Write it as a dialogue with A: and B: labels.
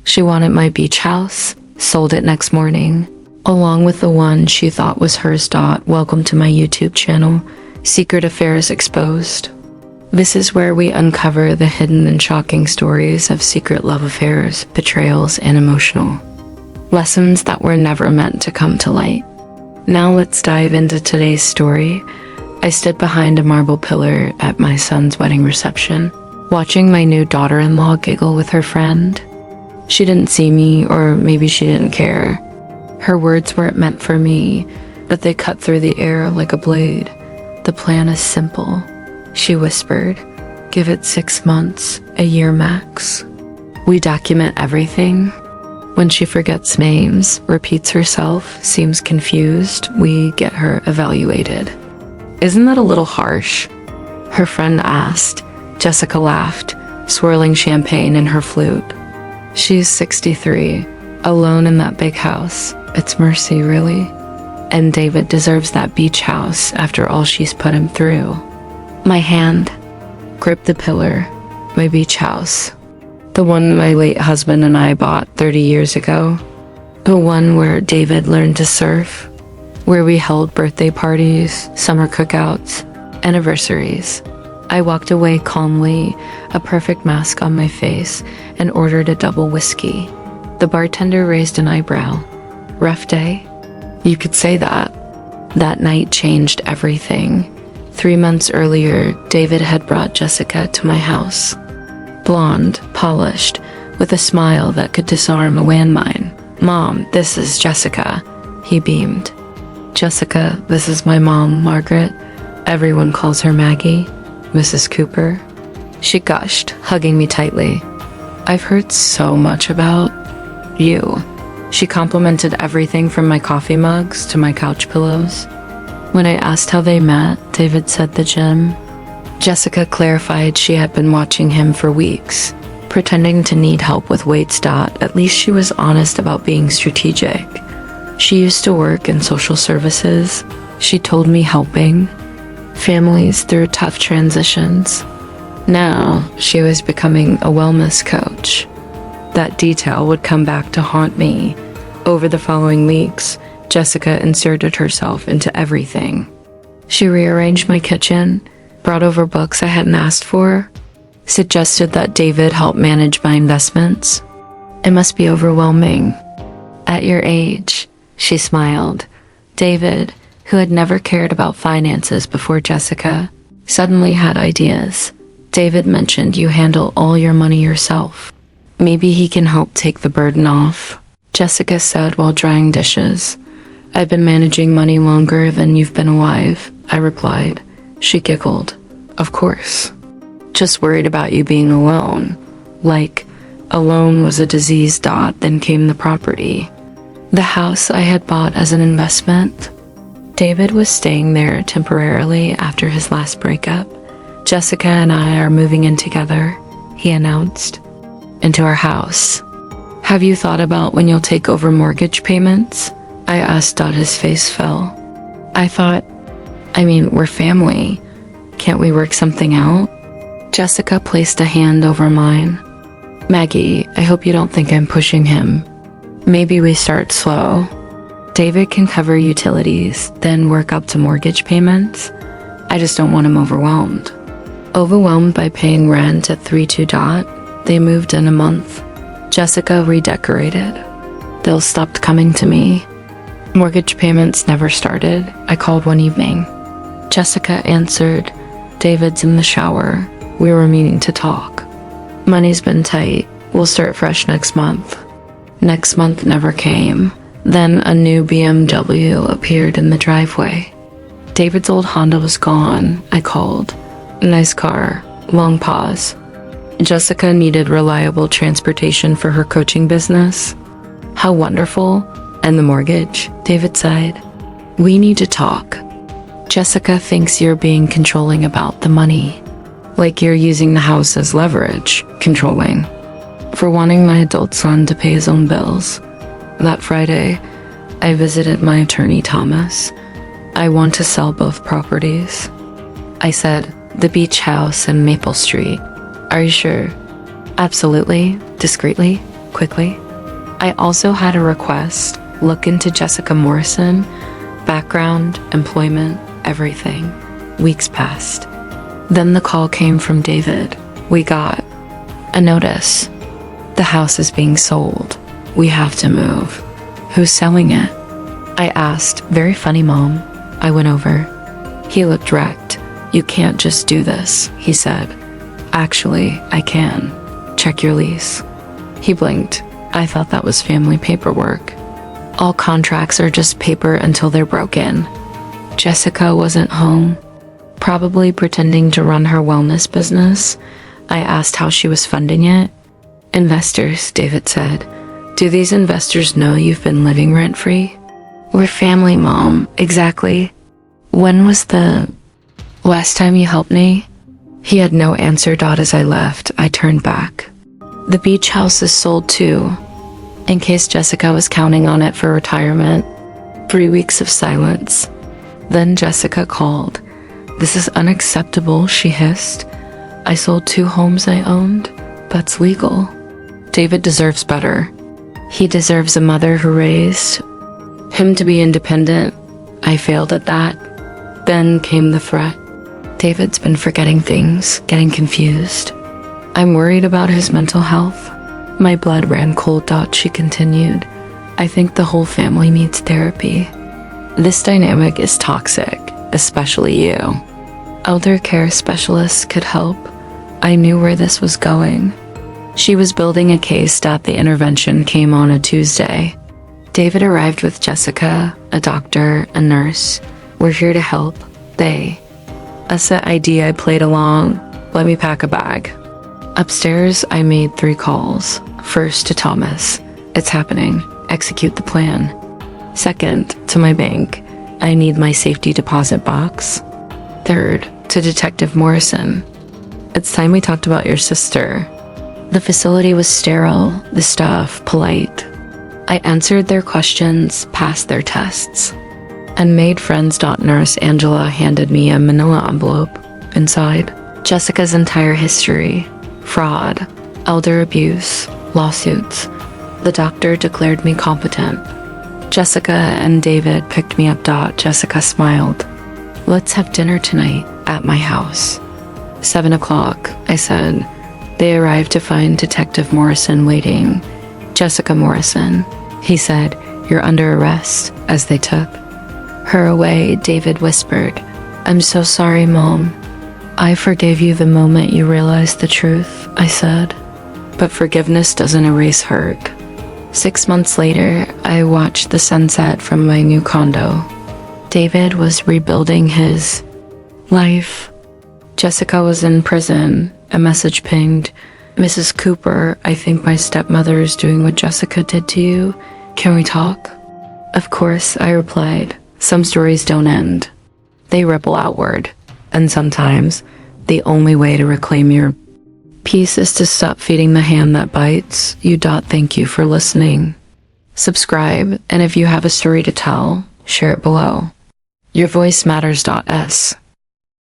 A: She wanted my beach house, sold it next morning, along with the one she thought was hers. Welcome to my YouTube channel, Secret Affairs Exposed. This is where we uncover the hidden and shocking stories of secret love affairs, betrayals, and emotional lessons that were never meant to come to light. Now let's dive into today's story. I stood behind a marble pillar at my son's wedding reception, watching my new daughter-in-law giggle with her friend. She didn't see me, or maybe she didn't care. Her words weren't meant for me, but they cut through the air like a blade. The plan is simple, she whispered. Give it 6 months, a year max. We document everything. When she forgets names, repeats herself, seems confused, we get her evaluated. Isn't that a little harsh? Her friend asked. Jessica laughed, swirling champagne in her flute. She's 63, alone in that big house. It's mercy, really. And David deserves that beach house after all she's put him through. My hand gripped the pillar, my beach house. The one my late husband and I bought 30 years ago. The one where David learned to surf, where we held birthday parties, summer cookouts, anniversaries. I walked away calmly, a perfect mask on my face, and ordered a double whiskey. The bartender raised an eyebrow. Rough day? You could say that. That night changed everything. 3 months earlier, David had brought Jessica to my house. Blonde, polished, with a smile that could disarm a landmine. Mom, this is Jessica. He beamed. Jessica, this is my mom, Margaret. Everyone calls her Maggie. Mrs. Cooper. She gushed, hugging me tightly. I've heard so much about you. She complimented everything from my coffee mugs to my couch pillows. When I asked how they met, David said the gym. Jessica clarified she had been watching him for weeks, pretending to need help with weights. At least she was honest about being strategic. She used to work in social services. She told me helping families through tough transitions. Now, she was becoming a wellness coach. That detail would come back to haunt me. Over the following weeks, Jessica inserted herself into everything. She rearranged my kitchen, brought over books I hadn't asked for, suggested that David help manage my investments. It must be overwhelming. At your age, she smiled. David, who had never cared about finances before Jessica, suddenly had ideas. David mentioned you handle all your money yourself. Maybe he can help take the burden off, Jessica said while drying dishes. I've been managing money longer than you've been alive, I replied. She giggled. Of course. Just worried about you being alone. Like, alone was a disease. Then came the property. The house I had bought as an investment. David was staying there temporarily after his last breakup. Jessica and I are moving in together, he announced, into our house. Have you thought about when you'll take over mortgage payments? I asked. His face fell. We're family. Can't we work something out? Jessica placed a hand over mine. Maggie, I hope you don't think I'm pushing him. Maybe we start slow. David can cover utilities, then work up to mortgage payments. I just don't want him overwhelmed. Overwhelmed by paying rent at 32. They moved in a month. Jessica redecorated. Bills stopped coming to me. Mortgage payments never started. I called one evening. Jessica answered. David's in the shower. We were meaning to talk. Money's been tight. We'll start fresh next month. Next month never came. Then a new BMW appeared in the driveway. David's old Honda was gone. I called. Nice car. Long pause. Jessica needed reliable transportation for her coaching business. How wonderful. And the mortgage, David sighed. We need to talk. Jessica thinks you're being controlling about the money. Like you're using the house as leverage. Controlling. For wanting my adult son to pay his own bills. That Friday, I visited my attorney, Thomas. I want to sell both properties. I said, the beach house and Maple Street. Are you sure? Absolutely, discreetly. quickly. I also had a request. Look into Jessica Morrison. Background, employment, everything. Weeks passed. Then the call came from David. We got a notice. The house is being sold. We have to move. Who's selling it? I asked. Very funny, Mom. I went over. He looked wrecked. You can't just do this, he said. Actually, I can. Check your lease. He blinked. I thought that was family paperwork. All contracts are just paper until they're broken. Jessica wasn't home, probably pretending to run her wellness business. I asked how she was funding it. Investors, David said. Do these investors know you've been living rent-free? We're family, Mom. Exactly. When was the last time you helped me? He had no answer. As I left, I turned back. The beach house is sold too, in case Jessica was counting on it for retirement. 3 weeks of silence. Then Jessica called. This is unacceptable, she hissed. I sold 2 homes I owned. That's legal. David deserves better. He deserves a mother who raised him to be independent. I failed at that. Then came the threat. David's been forgetting things, getting confused. I'm worried about his mental health. My blood ran cold. She continued. I think the whole family needs therapy. This dynamic is toxic, especially you. Elder care specialists could help. I knew where this was going. She was building a case. The intervention came on a Tuesday. David arrived with Jessica, a doctor, a nurse. We're here to help. A set ID. I played along. Let me pack a bag. Upstairs, I made 3 calls. First to Thomas. It's happening. Execute the plan. Second, to my bank. I need my safety deposit box. Third, to Detective Morrison. It's time we talked about your sister. The facility was sterile, the staff polite. I answered their questions, passed their tests, and made friends. Nurse Angela handed me a manila envelope. Inside, Jessica's entire history. Fraud, elder abuse, lawsuits. The doctor declared me competent. Jessica and David picked me up. Jessica smiled. Let's have dinner tonight at my house. 7 o'clock, I said. They arrived to find Detective Morrison waiting. Jessica Morrison, he said, you're under arrest, as they took her away. David whispered, I'm so sorry, Mom. I forgave you the moment you realized the truth, I said. But forgiveness doesn't erase hurt. 6 months later, I watched the sunset from my new condo. David was rebuilding his life. Jessica was in prison. A message pinged. Mrs. Cooper, I think my stepmother is doing what Jessica did to you. Can we talk? Of course, I replied. Some stories don't end. They ripple outward. And sometimes, the only way to reclaim your peace is to stop feeding the hand that bites you. Thank you for listening. Subscribe, and if you have a story to tell, share it below. Your voice matters. S.